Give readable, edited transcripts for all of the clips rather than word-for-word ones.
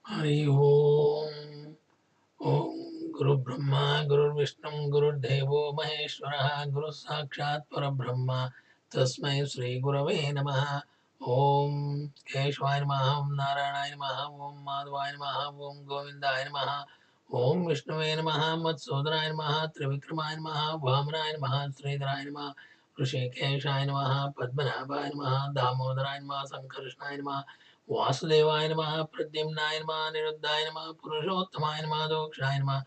Hari Om. Om Guru Brahma Guru Vishnu Guru Devo Maheshwara Guru Sakshat Parabrahma Tasmai Sri Gurave Namaha. Om Keshwaya Namaha Om Narayana Namaha Om Madhvaya Namaha Om Govindaya Namaha Om Vishnuvaya Namaha Matsudaya Namaha Trivikramaya Namaha Vamanaya Namaha Sridharaya Namaha Rishikeshaya Namaha Padmanabhaya Namaha Damodaraya Namaha Sankarshnaya Namaha वासुदेवाय नमः प्रद्युम्नाय नमः निरुद्धाय नमः पुरुषोत्तमाय नमः दोक्षाय नमः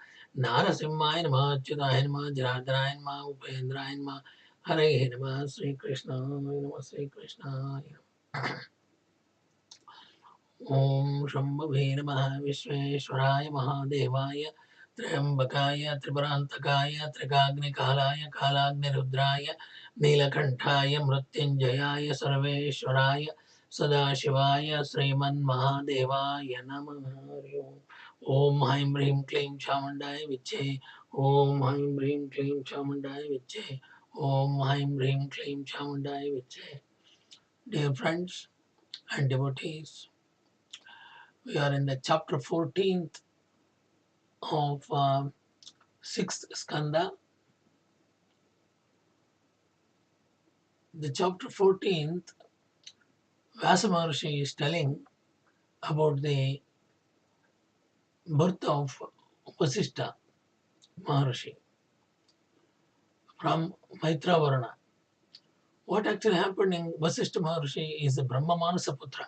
नारसिंहाय नमः अच्युताय नमः जनार्दनाय नमः उपेन्द्राय नमः हरे नमः श्री कृष्णाय नमः श्री कृष्णाय ओम शंभवे नमः विश्वेश्वराय महादेवाय त्र्यंबकाय त्रिपुरांतकाय त्रिकाग्निकालाय कालाग्निरुद्राय नीलकंठाय मृत्युंजयाय सर्वेश्वराय सदाशिवाय श्रीमन्महादेवाय नमः हरि ओम ओम ऐं ह्रीं क्लीं चामुण्डाय विच्चे ओम ऐं ह्रीं क्लीं चामुण्डाय विच्चे ओम ऐं ह्रीं क्लीं चामुण्डाय विच्चे Dear friends and devotees, we are in the chapter 14th of 6th Skunda. The chapter 14th, Vyasa Maharishi is telling about the birth of Vasista Maharishi from Maitra Varana. What actually happened in Vasista Maharishi is the Brahma Manasa Putra.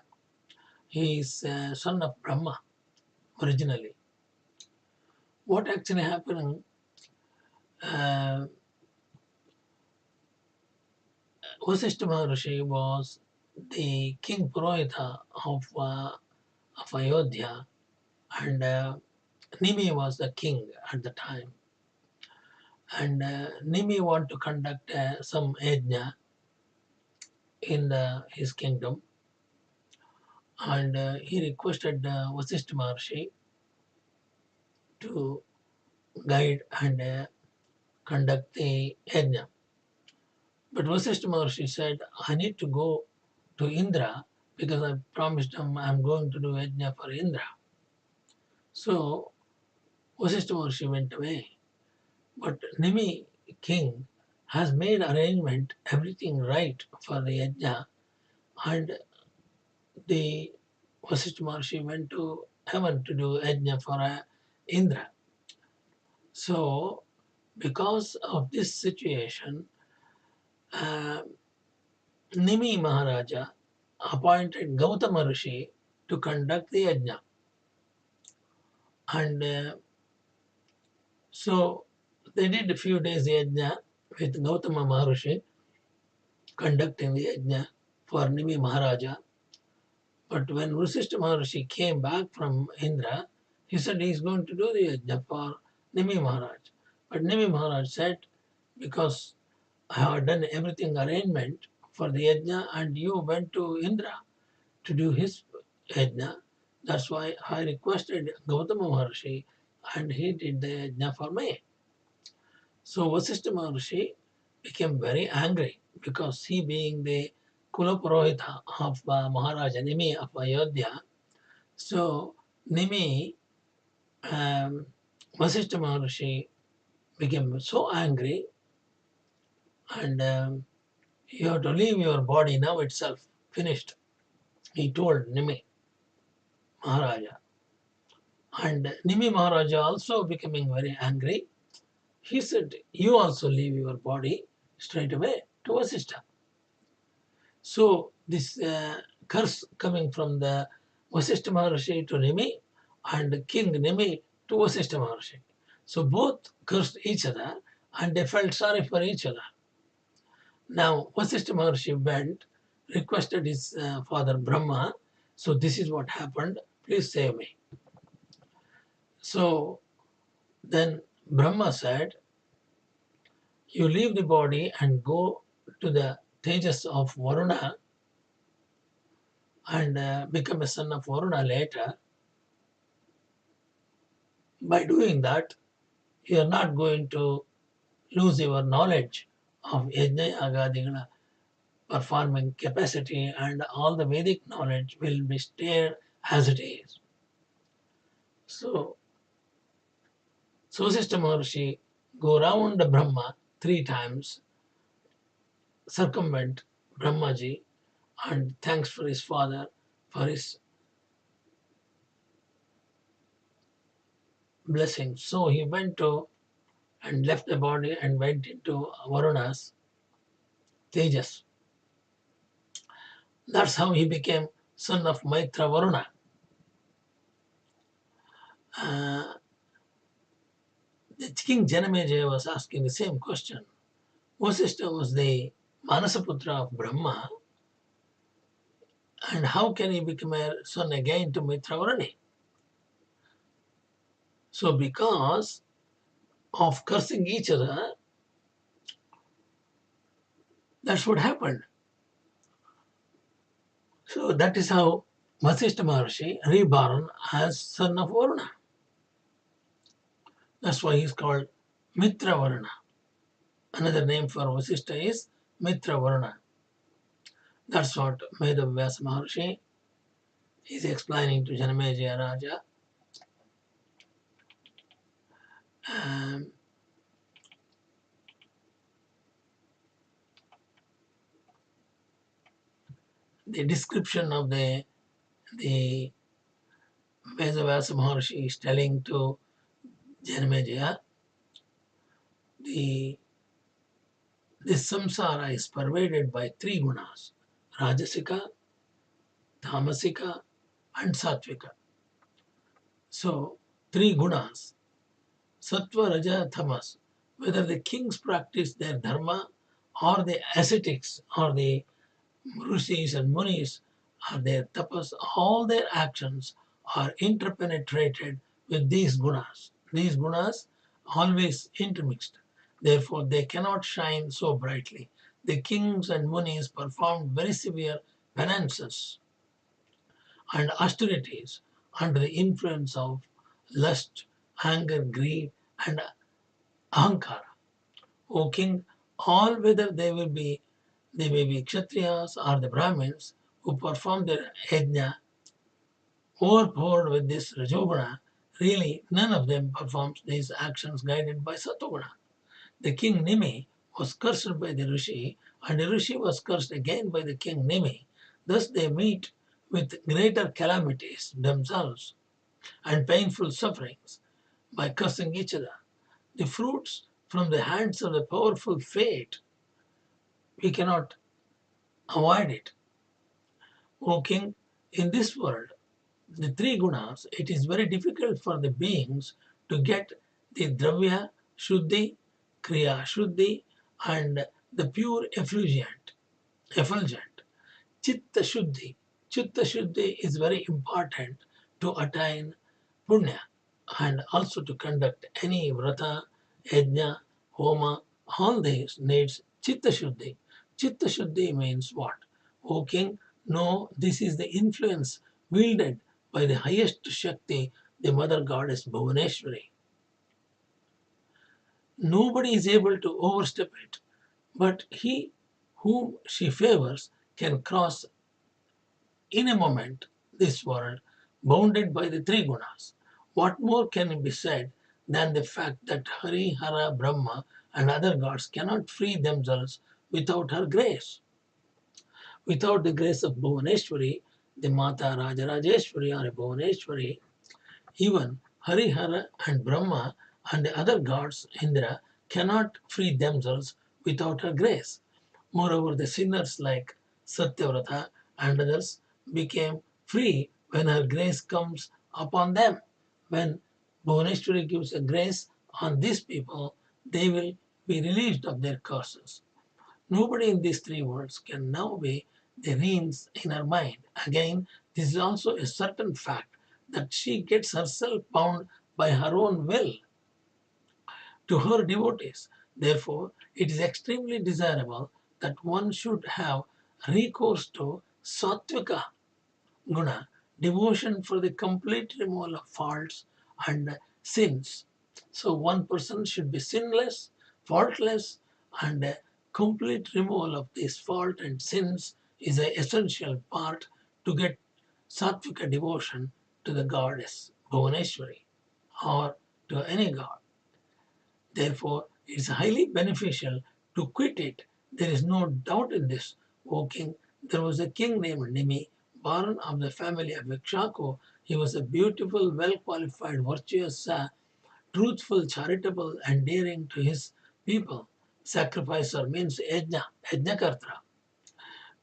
He is son of Brahma originally. What actually happened, uh, Vasista Maharishi was the king Purohita of Ayodhya, and Nimi was the king at the time. And Nimi wanted to conduct some yajna in his kingdom, and he requested Vasistha Maharshi to guide and conduct the yajna. But Vasistha Maharshi said, I need to go to Indra because I promised him I'm going to do yajna for Indra. So Vasistha Maharshi went away. But Nimi king has made arrangement, everything right for the yajna, and the Vasistha Maharshi went to heaven to do yajna for Indra. So, because of this situation, uh, Nimi Maharaja appointed Gautama Rishi to conduct the yajna. And so they did a few days yajna with Gautama Maharishi conducting the yajna for Nimi Maharaja. But when Vasistha Maharishi came back from Indra, he said he is going to do the yajna for Nimi Maharaj. But Nimi Maharaj said, because I have done everything arrangement for the yajna and you went to Indra to do his yajna, that's why I requested Gautama Maharshi and he did the yajna for me. So Vasistha Maharshi became very angry because he being the Kulapurohita of Maharaja Nimi of Ayodhya. So Nimi, Vasistha Maharshi became so angry and you have to leave your body now itself, finished, he told Nimi Maharaja. And Nimi Maharaja also becoming very angry. He said, you also leave your body straight away to Vasistha. So this curse coming from the Vasistha Maharishi to Nimi and King Nimi to Vasistha Maharishi. So both cursed each other and they felt sorry for each other. Now Vasistha Maharishi went, requested his father Brahma, so this is what happened, please save me. So then Brahma said, you leave the body and go to the Tejas of Varuna and become a son of Varuna later. By doing that, you are not going to lose your knowledge of yajna agadigana performing capacity, and all the Vedic knowledge will be stayed as it is. So Vasista Maharishi go round Brahma 3 times, circumvent Brahmaji, and thanks for his father for his blessing. So he went to and left the body and went into Varuna's Tejas. That's how he became son of Maitra Varuna. Uh, the king Janamejaya was asking the same question. Vasista was the Manasaputra of Brahma, and how can he become a son again to Mitra Varuni? So because of cursing each other, that's what happened. So that is how Vasista Maharishi reborn as son of Varuna. That's why he's called Mitra Varuna. Another name for Vasista is Mitra Varuna. That's what Veda Vyasa Maharishi is explaining to Janamejaya Raja. The description of the Veda Vyasa Maharishi is telling to Janamejaya, this samsara is pervaded by 3 gunas, Rajasika, Tamasika, and Sattvika. So, 3 gunas, Sattva, Raja, Tamas, whether the kings practice their dharma or the ascetics or the rishis and munis or their tapas, all their actions are interpenetrated with these gunas. These gunas always intermixed. Therefore, they cannot shine so brightly. The kings and munis performed very severe penances and austerities under the influence of lust, anger, greed, and ahankara. O king, all whether they may be Kshatriyas or the Brahmins who perform their yajna overpowered with this Rajoguna, really none of them performs these actions guided by Sattoguna. The king Nimi was cursed by the Rishi, and the Rishi was cursed again by the king Nimi. Thus they meet with greater calamities themselves and painful sufferings by cursing each other. The fruits from the hands of the powerful fate, we cannot avoid it. O king, in this world, the 3 gunas, it is very difficult for the beings to get the dravya shuddhi, kriya shuddhi, and the pure effulgent. Chitta shuddhi. Chitta shuddhi is very important to attain punya and also to conduct any vrata, yajna, homa. All these needs chitta shuddhi. Chitta shuddhi means what? O king, no, this is the influence wielded by the highest Shakti, the mother goddess Bhuvaneshwari. Nobody is able to overstep it, but he whom she favors can cross in a moment this world bounded by the 3 gunas. What more can be said than the fact that Hari, Hara, Brahma, and other gods cannot free themselves without her grace? Without the grace of Bhuvaneshwari, the Mata Rajarajeshwari or a Bhuvaneshwari, even Harihara and Brahma and the other gods, Indra, cannot free themselves without her grace. Moreover, the sinners like Satyavrata and others became free when her grace comes upon them. When Bhuvaneshwari gives a grace on these people, they will be released of their curses. Nobody in these 3 worlds can now be the reins in her mind. Again, this is also a certain fact that she gets herself bound by her own will to her devotees. Therefore, it is extremely desirable that one should have recourse to sattvika guna, devotion for the complete removal of faults and sins. So one person should be sinless, faultless, and a complete removal of this fault and sins is an essential part to get sattvika devotion to the goddess Bhuvaneshwari. or to any god. Therefore, it is highly beneficial to quit it. There is no doubt in this. O king, there was a king named Nimi, born of the family of Ikshako. He was a beautiful, well-qualified, virtuous, truthful, charitable, and daring to his people. Sacrificer means yajna, yajnakarta,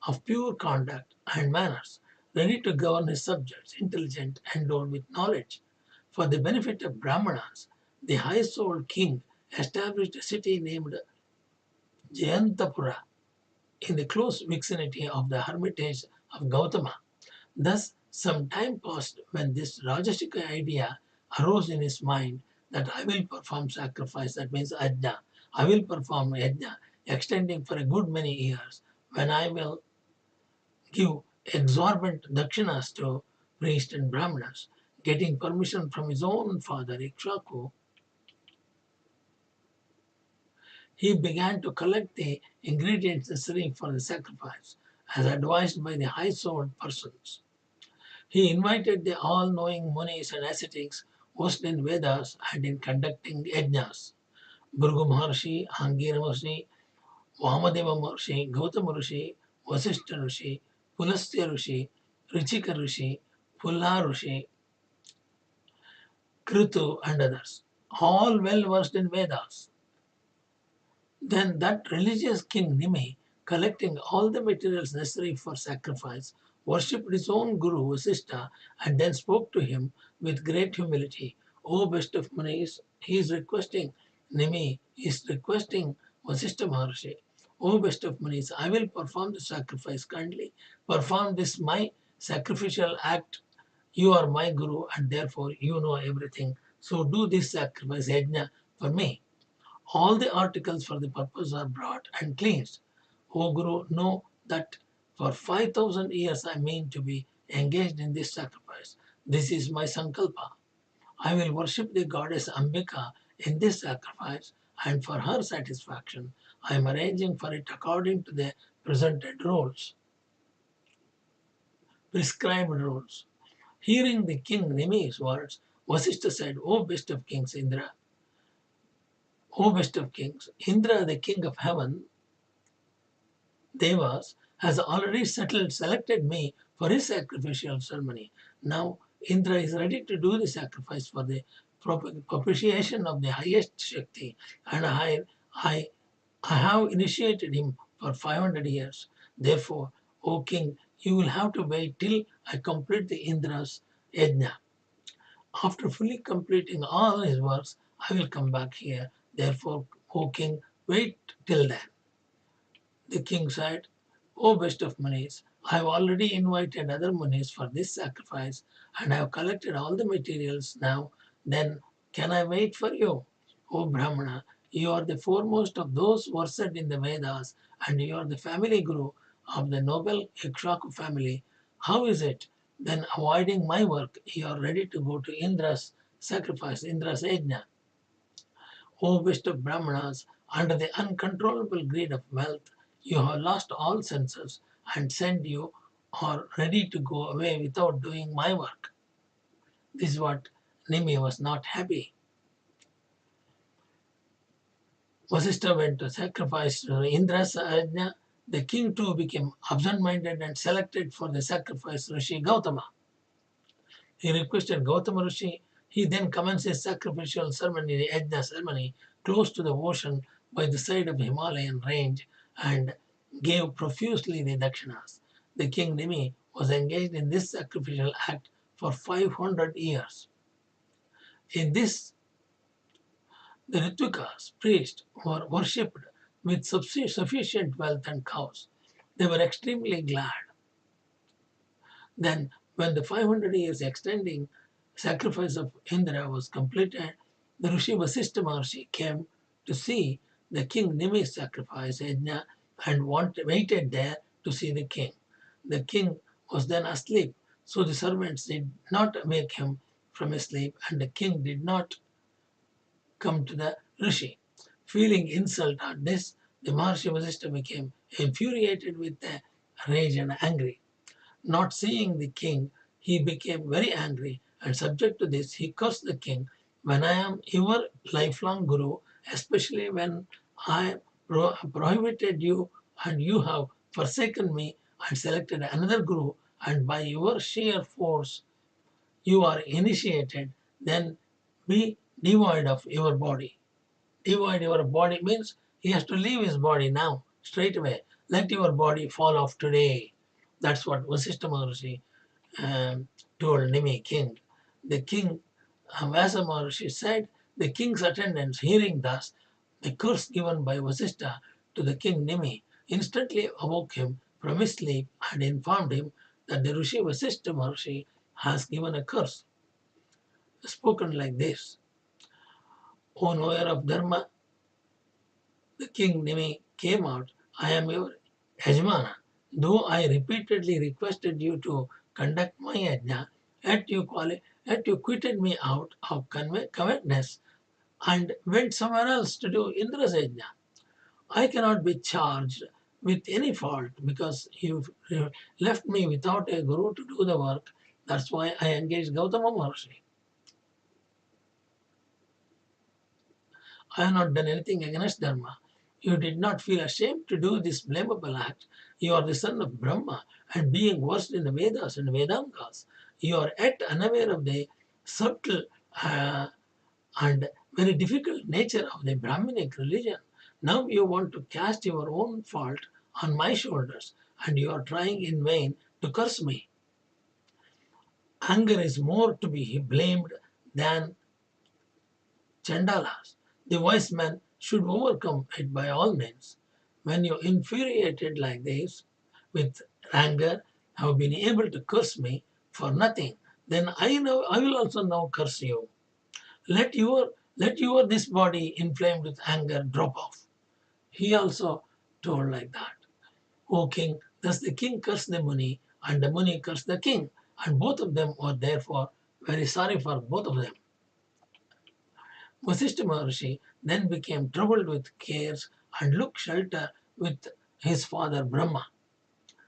of pure conduct and manners, ready to govern his subjects, intelligent, endowed with knowledge. For the benefit of Brahmanas, the high-souled king established a city named Jayantapura in the close vicinity of the hermitage of Gautama. Thus, some time passed when this Rajasic idea arose in his mind that I will perform sacrifice, that means yajna. I will perform yajna, extending for a good many years, when I will give exorbitant dakshinas to priests and brahmanas. Getting permission from his own father, Ikshaku, he began to collect the ingredients necessary for the sacrifice, as advised by the high-souled persons. He invited the all-knowing munis and ascetics versed in Vedas and in conducting yajnas. Bhrigu Maharshi, Angira Maharshi, Vamadeva Maharshi, Gautama Rushi, Vasista Rushi, Pulastya Rushi, Richika Rushi, Pulla Rushi, Kritu, and others, all well versed in Vedas. Then that religious king Nimi, collecting all the materials necessary for sacrifice, worshipped his own guru Vasista and then spoke to him with great humility. O best of Munis, he is requesting, Nimi is requesting Vasista Maharshi. O best of Munis, I will perform the sacrifice kindly. Perform this my sacrificial act. You are my guru and therefore you know everything. So do this sacrifice yajna for me. All the articles for the purpose are brought and cleansed. O Guru, know that for 5,000 years I mean to be engaged in this sacrifice. This is my sankalpa. I will worship the goddess Ambika in this sacrifice, and for her satisfaction, I am arranging for it according to the presented rules, prescribed rules. Hearing the king Nimi's words, Vasista said, O best of kings, Indra, O best of kings, Indra, the king of heaven, Devas, has already selected me for his sacrificial ceremony. Now Indra is ready to do the sacrifice for the propitiation of the highest Shakti, and I have initiated him for 500 years. Therefore, O king, you will have to wait till I complete the Indra's yajna. After fully completing all his works, I will come back here. Therefore, O king, wait till then. The king said, O best of Munis, I have already invited other Munis for this sacrifice and I have collected all the materials now. Then can I wait for you? O Brahmana, you are the foremost of those versed in the Vedas and you are the family guru of the noble Ikshaku family. How is it then, avoiding my work, you are ready to go to Indra's sacrifice, Indra's yajna? O best of Brahmanas, under the uncontrollable greed of wealth, you have lost all senses and send you are ready to go away without doing my work. This is what Nimi was not happy. Vasista went to sacrifice to Indra's yajna. The king too became absent-minded and selected for the sacrifice Rishi Gautama. He requested Gautama Rishi. He then commenced his sacrificial ceremony, the yajna ceremony, close to the ocean by the side of the Himalayan range and gave profusely the dakshinas. The king Nimi was engaged in this sacrificial act for 500 years. In this, the Ritvikas, priests, were worshipped with sufficient wealth and cows. They were extremely glad. Then, when the 500 years extending sacrifice of Indra was completed, the Rishi Vasista Maharshi came to see the king Nimi's sacrifice yajna and waited there to see the king. The king was then asleep, so the servants did not wake him from his sleep, and the king did not come to the Rishi. Feeling insult at this, the Maharshi Vasista became infuriated with rage and angry. Not seeing the king, he became very angry, and subject to this, he cursed the king when I am your lifelong Guru, especially when I prohibited you and you have forsaken me and selected another Guru, and by your sheer force you are initiated, then be devoid of your body. Devoid your body means he has to leave his body now, straight away. Let your body fall off today. That's what Vasista Maharishi um, told Nimi king. The king, Vyasa Maharishi said, the king's attendants, hearing thus the curse given by Vasista to the king Nimi, instantly awoke him from his sleep and informed him that the Rishi Vasista Maharishi has given a curse, spoken like this: O knower of Dharma, the king Nimi came out, I am your yajna. Though I repeatedly requested you to conduct my yajna, yet you quitted me out of covetousness and went somewhere else to do Indra's yajna. I cannot be charged with any fault because you left me without a guru to do the work. That's why I engaged Gautama Maharshi. I have not done anything against Dharma. You did not feel ashamed to do this blamable act. You are the son of Brahma, and being versed in the Vedas and Vedangas, you are yet unaware of the subtle uh, and very difficult nature of the Brahminic religion. Now you want to cast your own fault on my shoulders, and you are trying in vain to curse me. Anger is more to be blamed than Chandalas. The wise man should overcome it by all means. When you infuriated like this, with anger, have been able to curse me for nothing, then I will also now curse you. Let your this body inflamed with anger drop off. He also told like that. O king, thus the king cursed the Muni, and the Muni cursed the king, and both of them were therefore very sorry for both of them. Vasista Maharishi then became troubled with cares and looked shelter with his father Brahma.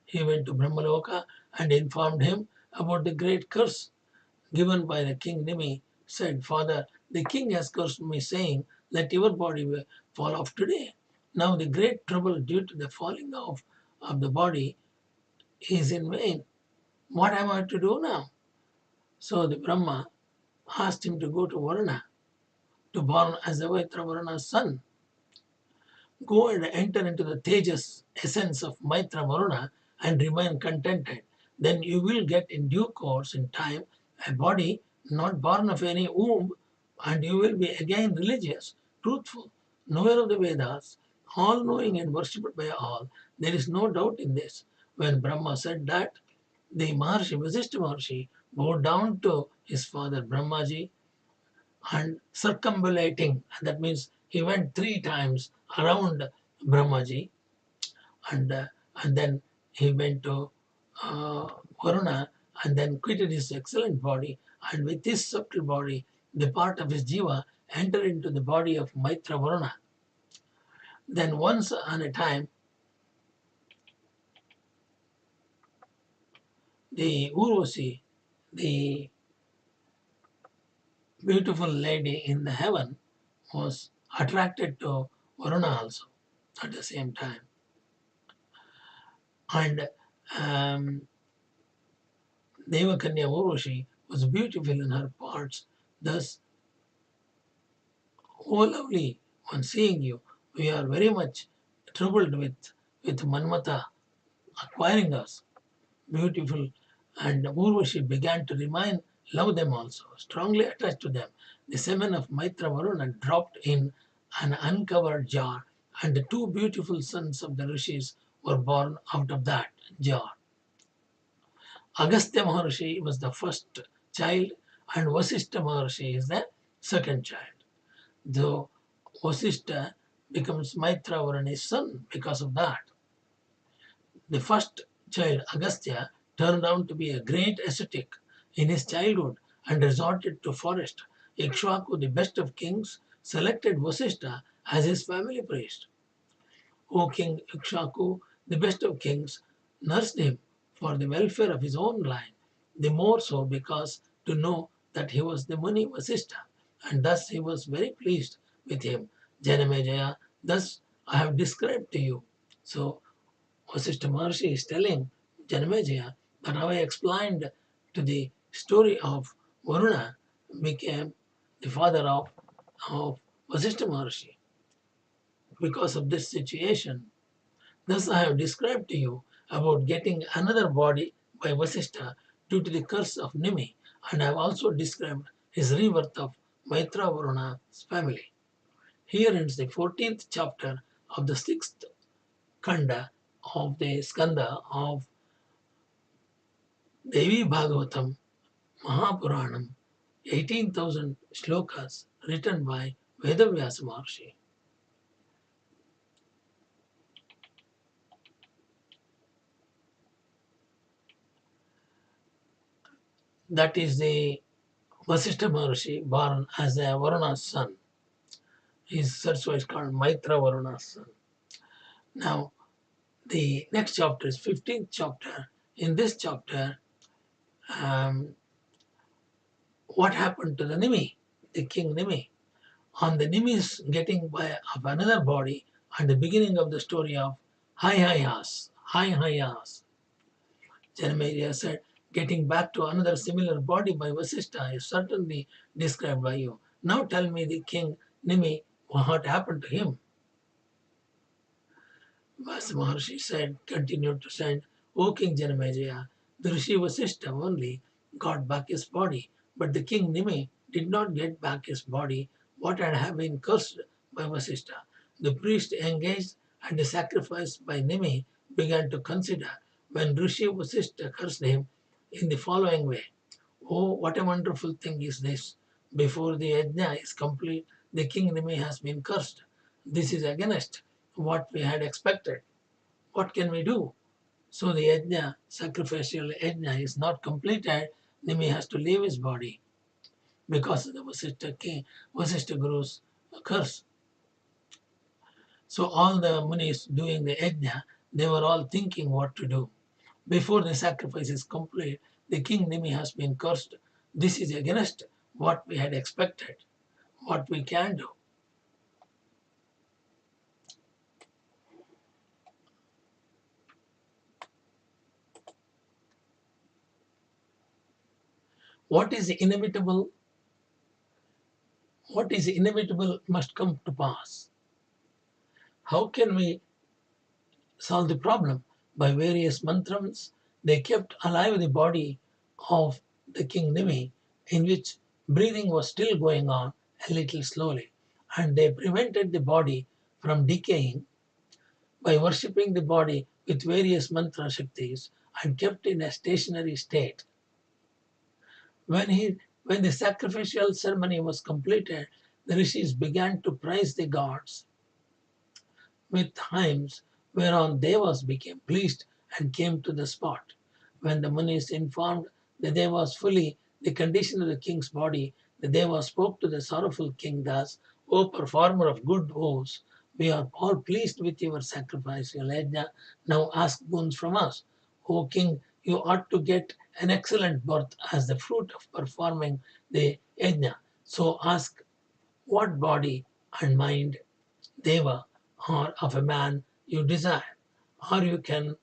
He went to Brahmaloka and informed him about the great curse given by the king Nimi. Said, Father, the king has cursed me, saying, let your body fall off today. Now the great trouble due to the falling off of the body is in vain. What am I to do now? So the Brahma asked him to go to Varuna, to born as the Vaitra Varuna's son. Go and enter into the Tejas essence of Maitra Varuna and remain contented. Then you will get in due course in time a body not born of any womb, and you will be again religious, truthful, knower of the Vedas, all knowing and worshipped by all. There is no doubt in this. When Brahma said that, the Maharshi, Vasista Maharshi, bowed down to his father Brahmaji and circumambulating, and that means he went 3 times around Brahmaji, and uh, and then he went to uh, Varuna and then quitted his excellent body, and with his subtle body the part of his jiva entered into the body of Maitra Varuna. Then once on a time the Urvashi, the beautiful lady in the heaven, was attracted to Varuna also at the same time. And Devakanya Urvashi was beautiful in her parts. Thus, oh lovely, on seeing you, we are very much troubled with Manmata acquiring us. Beautiful. And Urvashi began to love them also, strongly attached to them. The semen of Maitra Varuna dropped in an uncovered jar, and the 2 beautiful sons of the rishis were born out of that jar. Agastya Maharishi was the first child, and Vasista Maharishi is the second child. Though Vasista becomes Maitra Varuni's son because of that. The first child, Agastya, turned out to be a great ascetic in his childhood and resorted to forest. Ikshvaku, the best of kings, selected Vasista as his family priest. O King Ikshvaku, the best of kings, nursed him for the welfare of his own line, the more so because to know that he was the Muni Vasista, and thus he was very pleased with him. Janamejaya, thus I have described to you. So Vasista Maharshi is telling Janamejaya that how I explained to the story of Varuna became the father of Vasista Maharshi because of this situation. Thus I have described to you about getting another body by Vasista due to the curse of Nimi, and I have also described his rebirth of Maitra Varuna's family. Here ends the 14th chapter of the 6th Skunda of the Skanda of Devi Bhagavatham Mahapuranam, 18,000 shlokas written by Veda Vyasa Maharishi. That is the Vasista Maharishi born as a Varuna's son. That's why it's called Maitra Varuna's son. Now, the next chapter is 15th chapter. In this chapter, what happened to the Nimi, the king Nimi? On the Nimi's getting by of another body and the beginning of the story of Hayas. Janamejaya said, getting back to another similar body by Vasista is certainly described by you. Now tell me the king Nimi, what happened to him? Vyasa Maharshi said, continued to say, O King Janamejaya, the Rishi Vasista only got back his body, but the king Nimi did not get back his body, what had been cursed by Vasista. The priest engaged and the sacrifice by Nimi began to consider when Rishi Vasista cursed him in the following way. Oh, what a wonderful thing is this! Before the yajna is complete, the king Nimi has been cursed. This is against what we had expected. What can we do? So the yajna, sacrificial yajna, is not completed. Nimi has to leave his body because of the Vasista Guru's curse. So all the munis doing the yajna, they were all thinking what to do. Before the sacrifice is complete, the king Nimi has been cursed. This is against what we had expected, what we can do. What is inevitable must come to pass. How can we solve the problem? By various mantras, they kept alive the body of the king Nimi, in which breathing was still going on a little slowly, and they prevented the body from decaying by worshipping the body with various mantra shaktis and kept in a stationary state. When the sacrificial ceremony was completed, the rishis began to praise the gods with hymns, whereon Devas became pleased and came to the spot. When the Munis informed the Devas fully the condition of the king's body, the Devas spoke to the sorrowful king thus, O performer of good vows, we are all pleased with your sacrificial yajna. Now ask boons from us. O king, you ought to get an excellent birth as the fruit of performing the yajna. So ask what body and mind deva or of a man you desire, or you can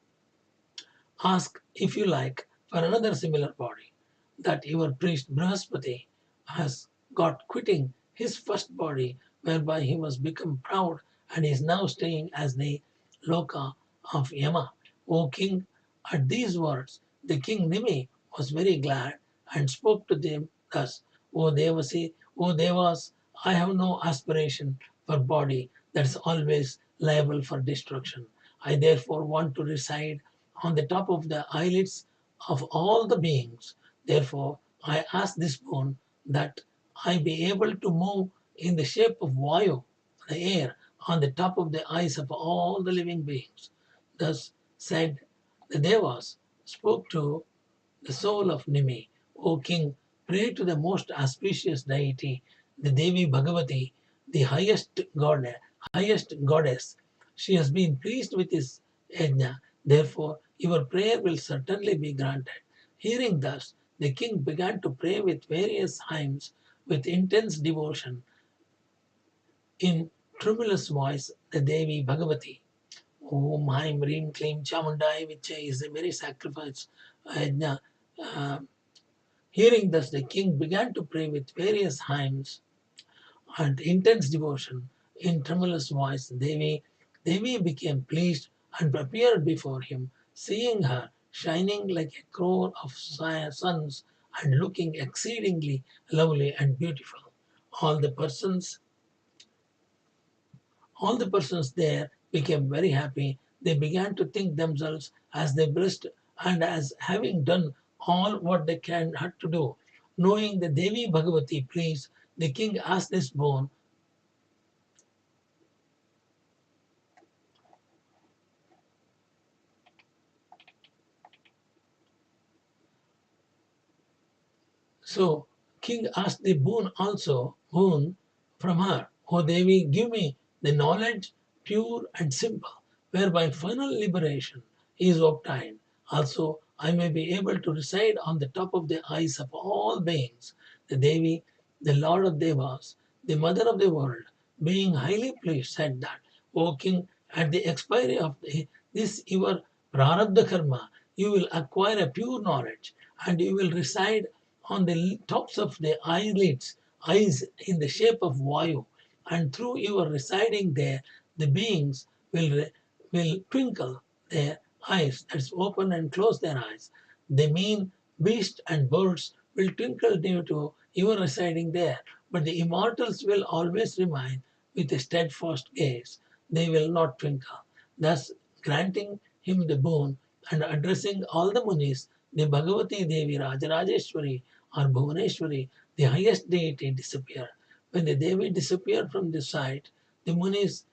ask, if you like, for another similar body that your priest Brihaspati has got quitting his first body, whereby he was become proud and is now staying as the Loka of Yama. O king, at these words, the king Nimi was very glad and spoke to them thus, O Devas, I have no aspiration for body that is always liable for destruction. I therefore want to reside on the top of the eyelids of all the beings. Therefore, I ask this boon that I be able to move in the shape of Vayu, the air, on the top of the eyes of all the living beings. Thus said the Devas, spoke to the soul of Nimi. O king, pray to the most auspicious deity, the Devi Bhagavati, the highest goddess. She has been pleased with his yajna. Therefore, your prayer will certainly be granted. Hearing thus, the king began to pray with various hymns, with intense devotion in tremulous voice the Devi Bhagavati. Om Haim Reem Kleem Chamundai, which is a very sacrifice yajna. Hearing thus, the king began to pray with various hymns and intense devotion. In tremulous voice, Devi became pleased and appeared before him, seeing her shining like a crore of suns and looking exceedingly lovely and beautiful. All the persons all the persons there became very happy. They began to think themselves as they blessed and as having done all what they had to do. Knowing the Devi Bhagavati pleased, the king asked this boon. So king asked the boon from her. O Devi, give me the knowledge pure and simple, whereby final liberation is obtained. Also, I may be able to reside on the top of the eyes of all beings. The Devi, the Lord of Devas, the Mother of the world, being highly pleased, said that, O King, at the expiry of this your prarabdha karma, you will acquire a pure knowledge, and you will reside on the tops of the eyes in the shape of Vayu, and through your residing there, the beings will twinkle their eyes, that's open and close their eyes. They mean beasts and birds will twinkle due to your residing there, but the immortals will always remain with a steadfast gaze. They will not twinkle. Thus, granting him the boon and addressing all the munis, the Bhagavati Devi Rajarajeshwari or Bhuvaneshwari, the highest deity, disappeared. When the Devi disappeared from the sight, the munis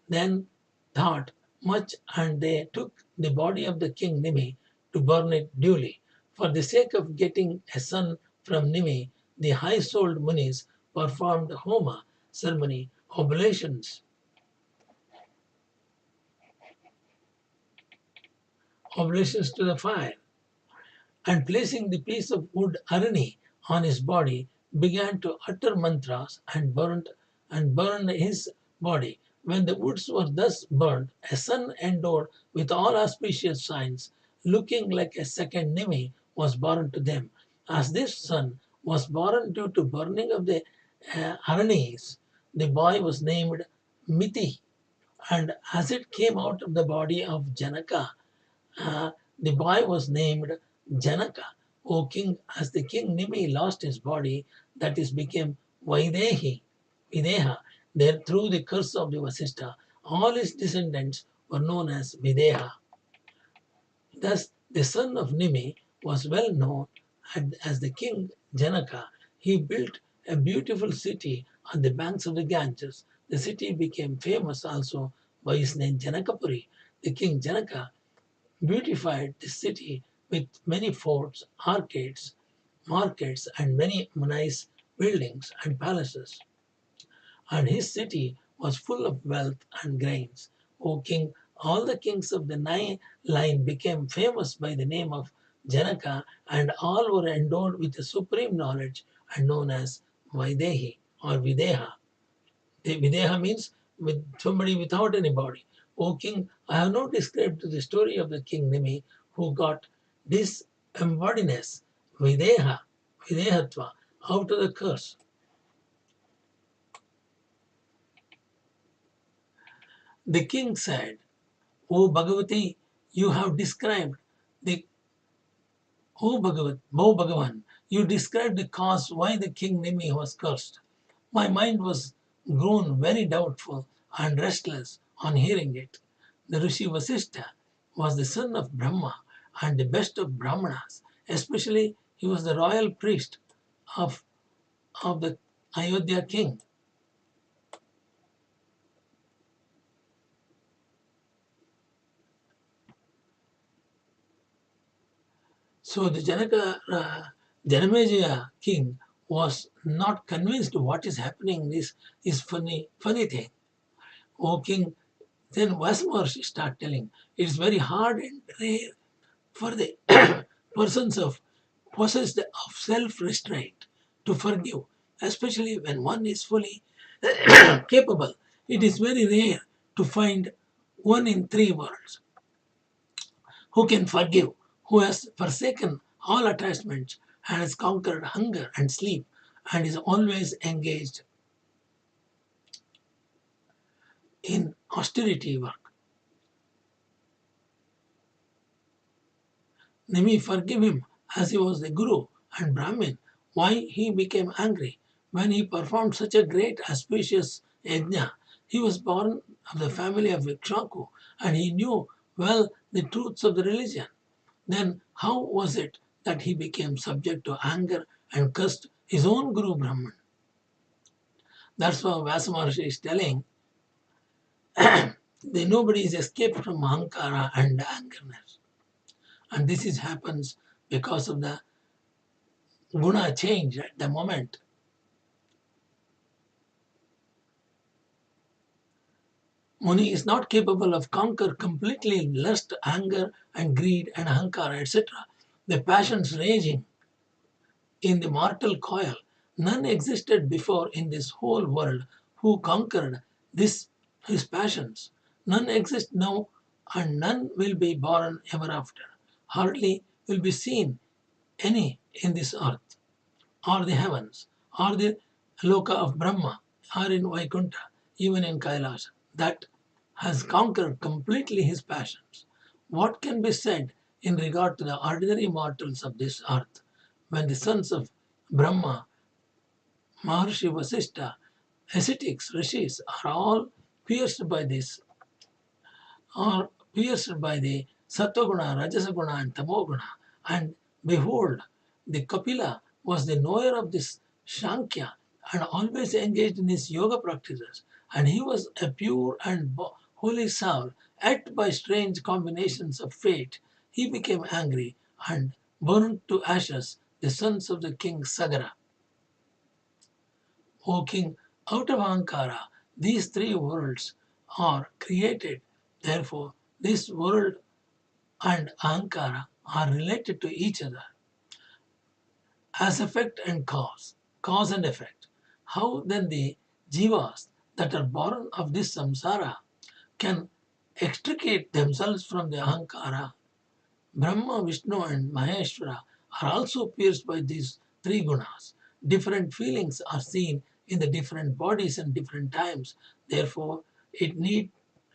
then thought much and they took the body of the king Nimi to burn it duly. For the sake of getting a son from Nimi, the high-souled munis performed Homa ceremony, oblations to the fire, and placing the piece of wood arani on his body, began to utter mantras and burned his body. When the woods were thus burnt, a son endowed with all auspicious signs, looking like a second Nimi, was born to them. As this son was born due to burning of the aranis, the boy was named Miti. And as it came out of the body of Janaka, uh, the boy was named Janaka. O king, as the king Nimi lost his body, that is became Videha. There, through the curse of the Vasista, all his descendants were known as Videha. Thus, the son of Nimi was well known as the king Janaka. He built a beautiful city on the banks of the Ganges. The city became famous also by his name Janakapuri. The king Janaka beautified the city with many forts, arcades, markets, and many nice buildings and palaces. And his city was full of wealth and grains. O king, all the kings of the Nile line became famous by the name of Janaka, and all were endowed with a supreme knowledge and known as Vaidehi or Videha. The Videha means with somebody without any body. O king, I have now described the story of the king Nimi who got this embodiness, Videhatva, out of the curse. The king said, O Bhagavati, you have described the O Bhagavan, you described the cause why the king Nimi was cursed. My mind was grown very doubtful and restless on hearing it. The Rishi Vasista was the son of Brahma and the best of Brahmanas. Especially, he was the royal priest of, of the Ayodhya king. So the Janamejaya king was not convinced what is happening. This is funny thing. O king, then Vyasa Maharishi start telling, it is very hard and rare for the persons of possessed of self-restraint to forgive especially when one is fully capable. It is very rare to find one in three worlds who can forgive, who has forsaken all attachments and has conquered hunger and sleep and is always engaged in austerity work. Nimi forgive him as he was the Guru and Brahmin. Why he became angry when he performed such a great auspicious yajna? He was born of the family of Ikshaku and he knew well the truths of the religion. Then how was it that he became subject to anger and cursed his own Guru Brahman? That's why Vyasa Maharishi is telling that nobody is escaped from Ahankara and angerness. And this happens because of the guna change at the moment. Muni is not capable of conquer completely lust, anger and greed and ahankara, etc. The passions raging in the mortal coil. None existed before in this whole world who conquered this his passions. None exist now and none will be born ever after. Hardly will be seen any in this earth, or the heavens, or the loka of Brahma, or in Vaikuntha, even in Kailas, that has conquered completely his passions. What can be said in regard to the ordinary mortals of this earth when the sons of Brahma, Maharshi Vasista, ascetics, rishis are all pierced by this, are pierced by the Sattva-guna, Rajasa-guna and Tamo-guna. And behold, the Kapila was the knower of this Sankhya and always engaged in his yoga practices. And he was a pure and holy soul, yet by strange combinations of fate, he became angry and burned to ashes the sons of the king Sagara. O king, out of Ankara, these three worlds are created. Therefore, this world and Ankara are related to each other as effect and cause and effect. How then the jivas that are born of this samsara can extricate themselves from the Ahankara? Brahma, Vishnu, and Maheshwara are also pierced by these three gunas. Different feelings are seen in the different bodies and different times. Therefore, it need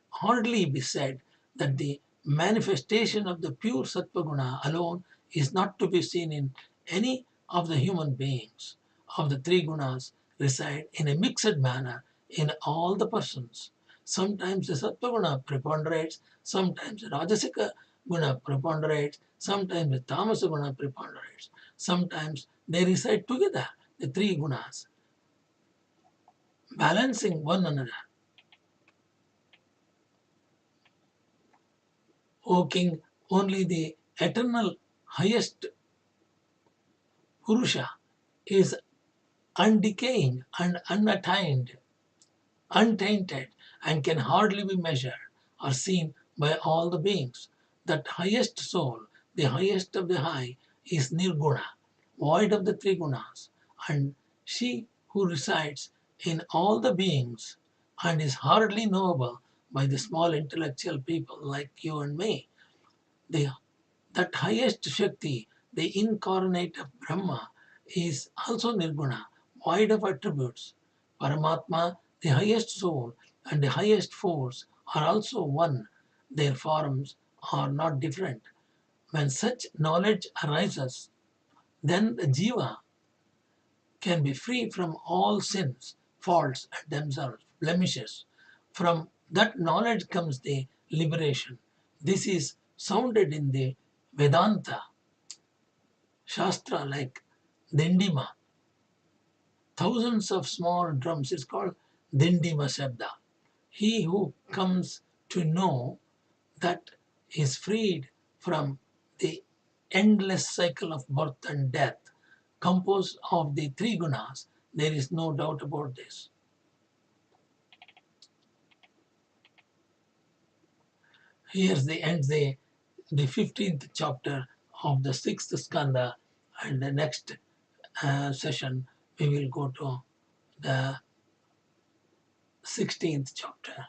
hardly be said that the manifestation of the pure Sattva guna alone is not to be seen in any of the human beings. Of the three gunas reside in a mixed manner in all the persons. Sometimes the Sattva guna preponderates, sometimes the Rajasika guna preponderates, sometimes the Tamasa guna preponderates. Sometimes they reside together, the three gunas, balancing one another. O king, only the eternal highest Purusha is undecaying and unattained, untainted, and can hardly be measured or seen by all the beings. That highest soul, the highest of the high, is Nirguna, void of the three gunas, and she who resides in all the beings and is hardly knowable by the small intellectual people like you and me. The That highest Shakti, the incarnate of Brahma, is also Nirguna, void of attributes. Paramatma, the highest soul, and the highest force are also one. Their forms are not different. When such knowledge arises, then the jiva can be free from all sins, faults, and themselves, blemishes. From that knowledge comes the liberation. This is sounded in the Vedanta Shastra like Dindima. Thousands of small drums is called Dindima Shabda. He who comes to know that is freed from the endless cycle of birth and death, composed of the three gunas, there is no doubt about this. Here's the ends the 15th chapter of the 6th Skanda, and the next session we will go to the 16th chapter.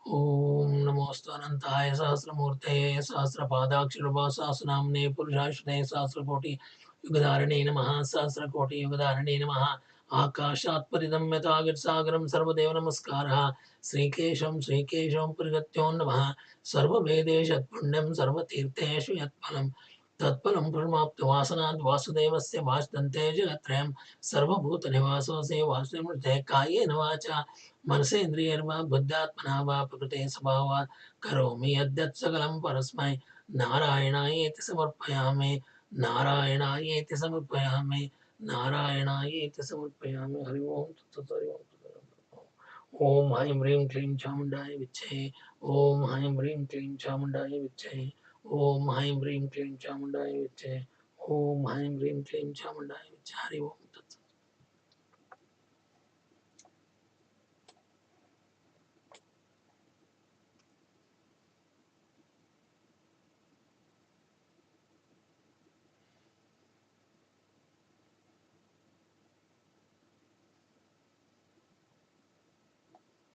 Om Namostu Anantaya Sahasramurtaye Sahasrapadakshirabhasasnamne Purushashne Sahasrakoti Yugadharane Namaha Sahasrakoti Yugadharane Namaha Akashat Paridamyata Sagaram Sarvadeva Namaskaraha Sri Kesham Purigatyon Namaha Sarva Vedeshat Punyam Sarva Tirteshu Yatpalam Tatpalam Pramapta Vasanad Vasudevasya Vasdante Jagatrayam Sarva Bhuta Nivaso Se Vasudemurte Kaye Navacha मनसेन्द्रियर्वा बुद्धात्मना वा प्रकृते स्वभावात् करोमि यद्यत् सकलं परस्मै नारायणायेति समर्पयामि नारायणायेति समर्पयामि नारायणायेति समर्पयामि हरि ओम तत्सत् हरि ओम ओम ऐं ह्रीं क्लीं चामुण्डाय विच्चे ओम ऐं ह्रीं क्लीं चामुण्डाय विच्चे ओम ऐं ह्रीं क्लीं चामुण्डाय विच्चे ओम ऐं ह्रीं क्लीं चामुण्डाय विच्चे हरि ओम